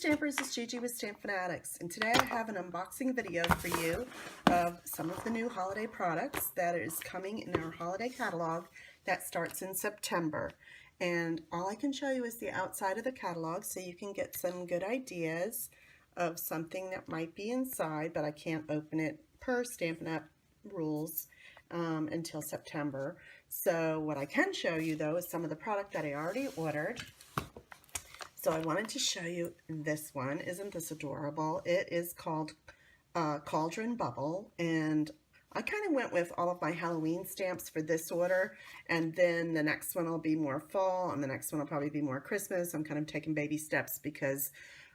Stampers, it's Gigi with Stamp Fanatics, and today I have an unboxing video for you of some of the new holiday products that is coming in our holiday catalog that starts in September. And all I can show you is the outside of the catalog so you can get some good ideas of something that might be inside, but I can't open it per Stampin' Up! Rules until September. So what I can show you though is some of the product that I already ordered. So I wanted to show you this one. Isn't this adorable? It is called Cauldron Bubble, and I kind of went with all of my Halloween stamps for this order, and then the next one will be more fall, and the next one will probably be more Christmas. I'm kind of taking baby steps because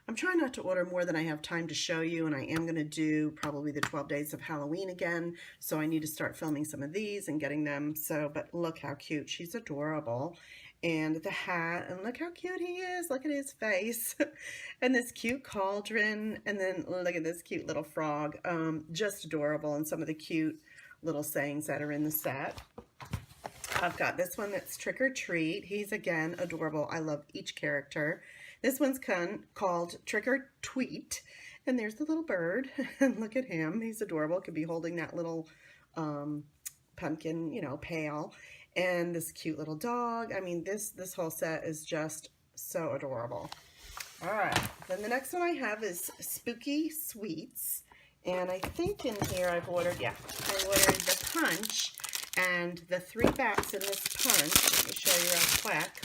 I'm trying not to order more than I have time to show you, and I am going to do probably the 12 days of Halloween again, so I need to start filming some of these and getting them. So, but look how cute. She's adorable. And the hat, and look how cute he is. Look at his face. And this cute cauldron, and then look at this cute little frog. Just adorable, and some of the cute little sayings that are in the set. I've got this one that's Trick or Treat. He's, again, adorable. I love each character. This one's called Trick or Tweet, and there's the little bird. And look at him. He's adorable. Could be holding that little pumpkin, you know, pail. And this cute little dog. I mean, this whole set is just so adorable. All right, then the next one I have is Spooky Sweets. And I think in here I ordered the punch and the 3 bats in this punch. Let me show you real quick.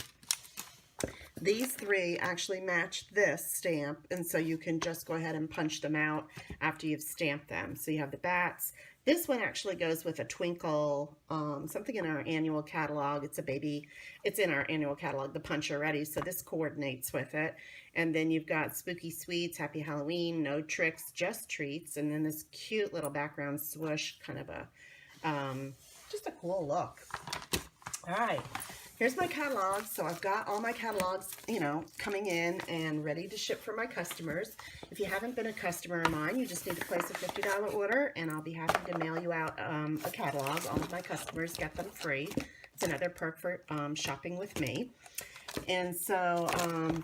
These 3 actually match this stamp, and so you can just go ahead and punch them out after you've stamped them. So you have the bats. This one actually goes with a twinkle, something in our annual catalog. It's in our annual catalog, the punch already, so this coordinates with it. And then you've got Spooky Sweets, Happy Halloween, No Tricks, Just Treats, and then this cute little background swoosh, kind of a, just a cool look. All right. Here's my catalog. So I've got all my catalogs, you know, coming in and ready to ship for my customers. If you haven't been a customer of mine, you just need to place a $50 order, and I'll be happy to mail you out a catalog. All of my customers get them free. It's another perk for shopping with me. And so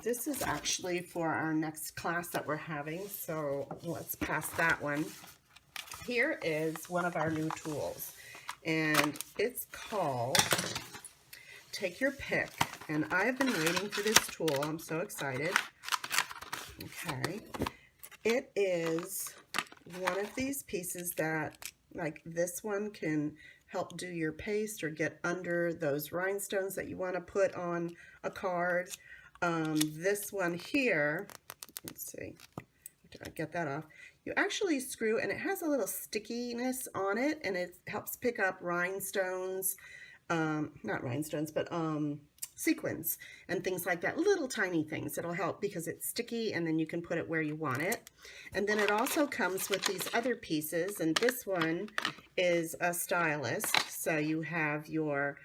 this is actually for our next class that we're having. So let's pass that one. Here is one of our new tools, and it's called Take Your Pick, and I've been waiting for this tool. I'm so excited. Okay, it is one of these pieces that, like this one, can help do your paste or get under those rhinestones that you want to put on a card. This one here, let's see, did I get that off? You actually screw, and it has a little stickiness on it, and it helps pick up rhinestones. Not rhinestones, but sequins and things like that, little tiny things. It'll help because it's sticky, and then you can put it where you want it. And then it also comes with these other pieces, and this one is a stylus. So you have your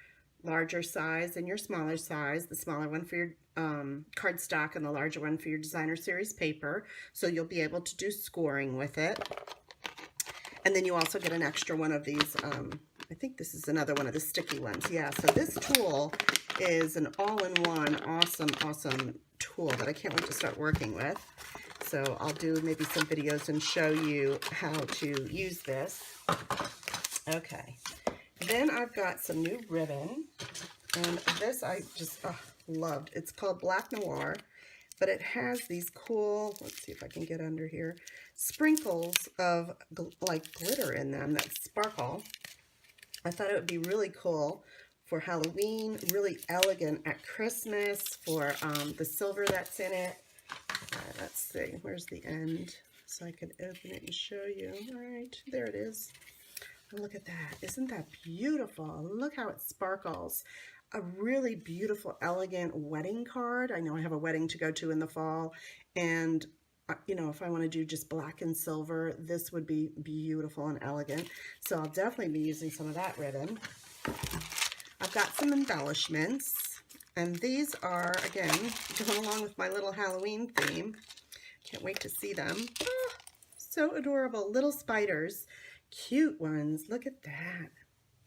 larger size and your smaller size, the smaller one for your cardstock and the larger one for your designer series paper. So you'll be able to do scoring with it. And then you also get an extra one of these, I think this is another one of the sticky ones. Yeah, so this tool is an all-in-one awesome tool that I can't wait to start working with. So I'll do maybe some videos and show you how to use this. Okay, then I've got some new ribbon, and this I just loved. It's called Black Noir, but it has these cool, let's see if I can get under here, sprinkles of like glitter in them that sparkle. I thought it would be really cool for Halloween, really elegant at Christmas, for the silver that's in it. Let's see, where's the end? So I can open it and show you. All right, there it is. Oh, look at that. Isn't that beautiful? Look how it sparkles. A really beautiful, elegant wedding card. I know I have a wedding to go to in the fall, and you know, if I want to do just black and silver, this would be beautiful and elegant. So I'll definitely be using some of that ribbon. I've got some embellishments, and these are, again, going along with my little Halloween theme. Can't wait to see them. Oh, so adorable. Little spiders. Cute ones. Look at that.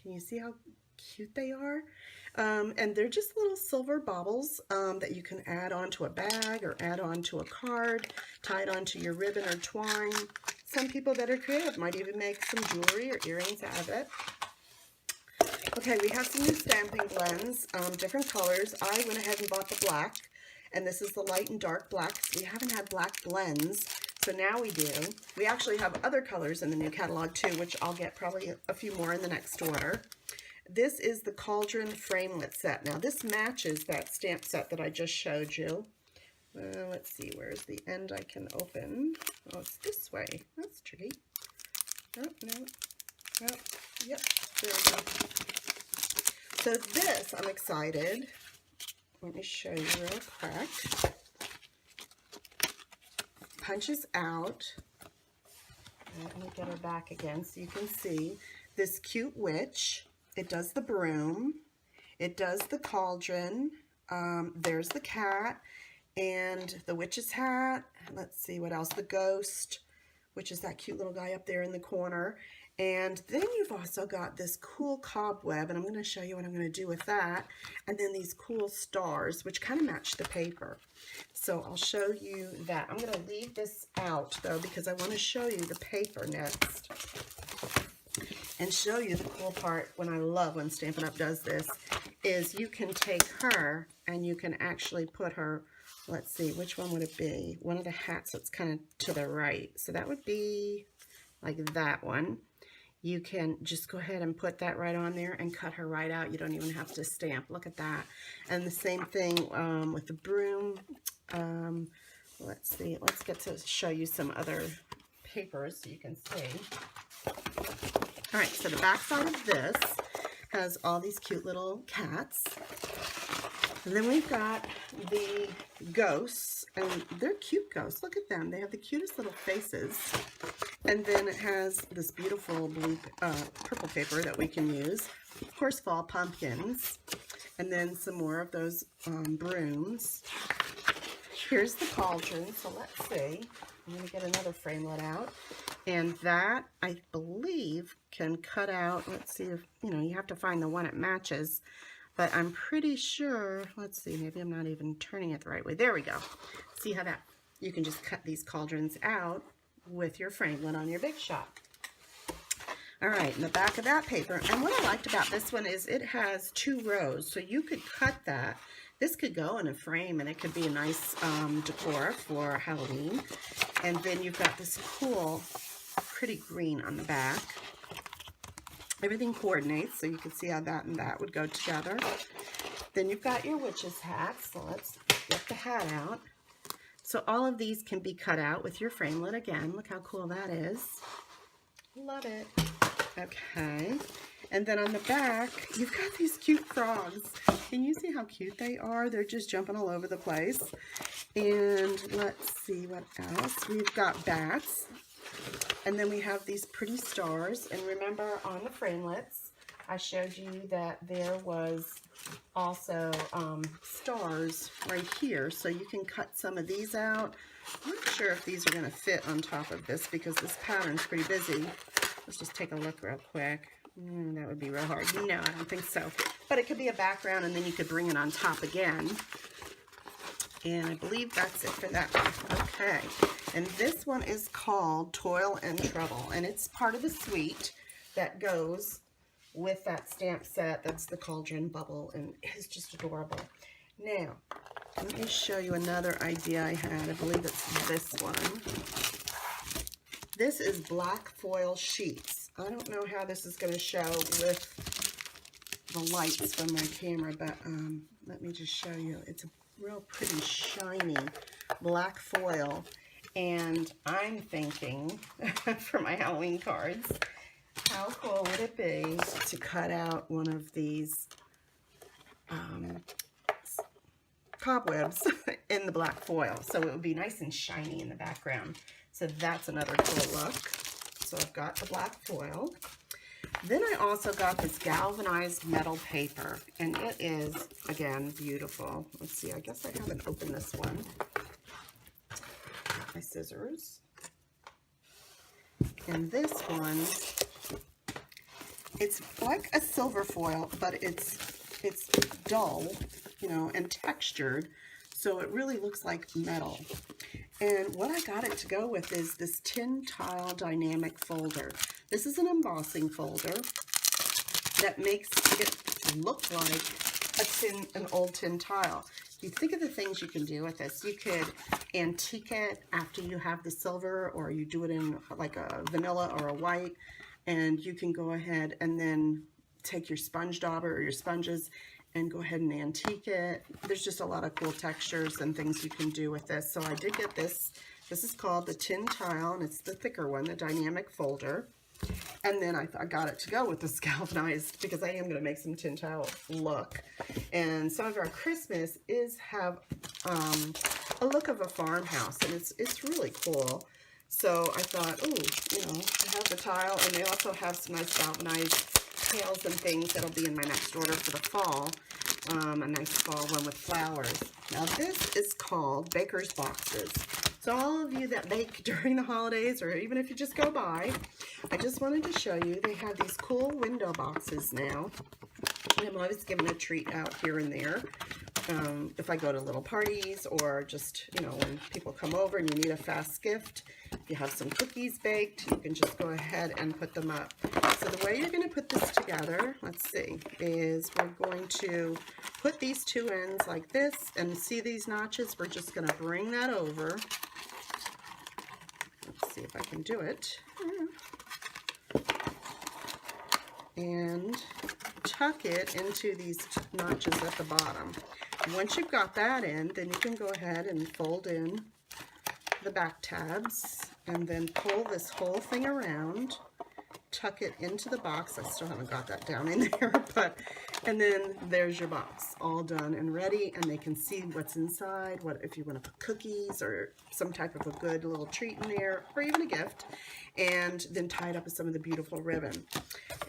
Can you see how cute they are? And they're just little silver baubles that you can add onto a bag or add onto a card, tie it onto your ribbon or twine. Some people that are creative might even make some jewelry or earrings out of it. Okay, we have some new Stampin' blends, different colors. I went ahead and bought the black, and this is the light and dark black. We haven't had black blends, so now we do. We actually have other colors in the new catalog too, which I'll get probably a few more in the next order. This is the Cauldron Framelit set. Now this matches that stamp set that I just showed you. Let's see, where's the end I can open? Oh, it's this way. That's tricky. Oh, no. Oh, yep, there we go. So this, I'm excited. Let me show you real quick. Punches out. Let me get her back again so you can see this cute witch. It does the broom, it does the cauldron, there's the cat, and the witch's hat. Let's see what else, the ghost, which is that cute little guy up there in the corner. And then you've also got this cool cobweb, and I'm going to show you what I'm going to do with that. And then these cool stars, which kind of match the paper. So I'll show you that. I'm going to leave this out, though, because I want to show you the paper next. And show you the cool part, when I love when Stampin' Up! Does this, is you can take her and you can actually put her, let's see, which one would it be? One of the hats that's kind of to the right. So that would be like that one. You can just go ahead and put that right on there and cut her right out. You don't even have to stamp. Look at that. And the same thing with the broom. Let's see, let's get to show you some other papers so you can see. All right, so the back side of this has all these cute little cats. And then we've got the ghosts, and they're cute ghosts. Look at them. They have the cutest little faces. And then it has this beautiful blue, purple paper that we can use. Of course, fall pumpkins. And then some more of those brooms. Here's the cauldron, so let's see. I'm going to get another framelit out. And that, I believe, can cut out, let's see if, you have to find the one it matches. But I'm pretty sure, let's see, maybe I'm not even turning it the right way. There we go. See how that, you can just cut these cauldrons out with your framelit on your Big Shot. All right, in the back of that paper, and what I liked about this one is it has 2 rows, so you could cut that. This could go in a frame, and it could be a nice decor for Halloween. And then you've got this cool, pretty green on the back. Everything coordinates, so you can see how that and that would go together. Then you've got your witch's hat, so let's get the hat out. So all of these can be cut out with your framelit again. Look how cool that is. Love it. Okay. And then on the back, you've got these cute frogs. Can you see how cute they are? They're just jumping all over the place. And let's see what else. We've got bats. And then we have these pretty stars. And remember on the framelits, I showed you that there was also stars right here. So you can cut some of these out. I'm not sure if these are going to fit on top of this because this pattern's pretty busy. Let's just take a look real quick. That would be real hard. No, I don't think so. But it could be a background, and then you could bring it on top again. And I believe that's it for that one. Okay. And this one is called Toil and Trouble. And it's part of the suite that goes with that stamp set. That's the cauldron bubble, and it's just adorable. Now, let me show you another idea I had. I believe it's this one. This is black foil sheets. I don't know how this is going to show with the lights from my camera, but let me just show you. It's a real pretty shiny black foil, and I'm thinking for my Halloween cards, how cool would it be to cut out one of these cobwebs in the black foil, so it would be nice and shiny in the background. So that's another cool look. So I've got the black foil. Then I also got this galvanized metal paper, and it is, again, beautiful. Let's see, I guess I haven't opened this one. My scissors. And this one It's like a silver foil, but it's dull, you know, and textured, so it really looks like metal. And what I got it to go with is this tin tile dynamic folder. This is an embossing folder that makes it look like an old tin tile. You think of the things you can do with this. You could antique it after you have the silver, or you do it in like a vanilla or a white, and you can go ahead and then take your sponge dauber or your sponges and go ahead and antique it. There's just a lot of cool textures and things you can do with this. So I did get this. This is called the tin tile, and it's the thicker one, the dynamic folder. And then I got it to go with the galvanized, because I am going to make some tin tile look. And some of our Christmas have a look of a farmhouse, and it's really cool. So I thought, oh, you know, I have the tile, and they also have some nice galvanized pails and things that'll be in my next order for the fall. A nice fall one with flowers. Now this is called Baker's Boxes. So all of you that bake during the holidays, or even if you just go by, I just wanted to show you they have these cool window boxes now. I'm always giving a treat out here and there. If I go to little parties, or just, you know, when people come over and you need a fast gift, you have some cookies baked, you can just go ahead and put them up. So the way you're going to put this together, let's see, is we're going to put these two ends like this, and see these notches? We're just going to bring that over. Let's see if I can do it. And tuck it into these notches at the bottom. Once you've got that in, then you can go ahead and fold in the back tabs, and then pull this whole thing around, tuck it into the box. I still haven't got that down in there, and then there's your box, all done and ready, and they can see what's inside, what if you want to put cookies or some type of a good little treat in there, or even a gift, and then tie it up with some of the beautiful ribbon.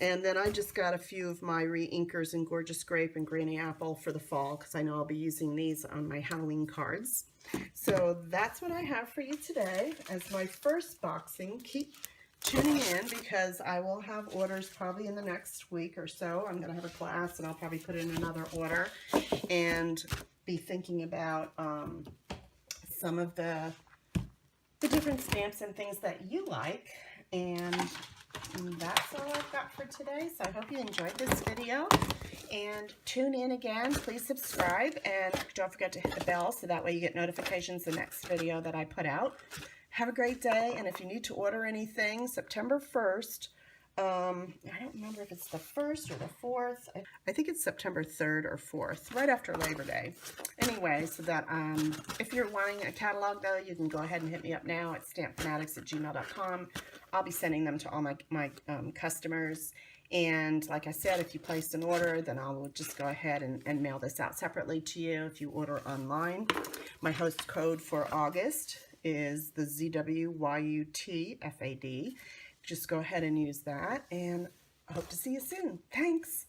And then I just got a few of my re-inkers in Gorgeous Grape and Granny Apple for the fall, because I know I'll be using these on my Halloween cards. So that's what I have for you today as my first boxing. Keep tuning in, because I will have orders probably in the next week or so. I'm going to have a class, and I'll probably put in another order and be thinking about some of the different stamps and things that you like. And that's all I've got for today. So I hope you enjoyed this video, and tune in again. Please subscribe, and don't forget to hit the bell so that way you get notifications the next video that I put out. Have a great day, and if you need to order anything, September 1st, I don't remember if it's the 1st or the 4th. I think it's September 3rd or 4th, right after Labor Day. Anyway, so that if you're wanting a catalog, though, you can go ahead and hit me up now at stampfanatics@gmail.com. I'll be sending them to all my customers. And like I said, if you placed an order, then I'll just go ahead and mail this out separately to you if you order online. My host code for August is the ZWYUTFAD. Just go ahead and use that, and I hope to see you soon. Thanks.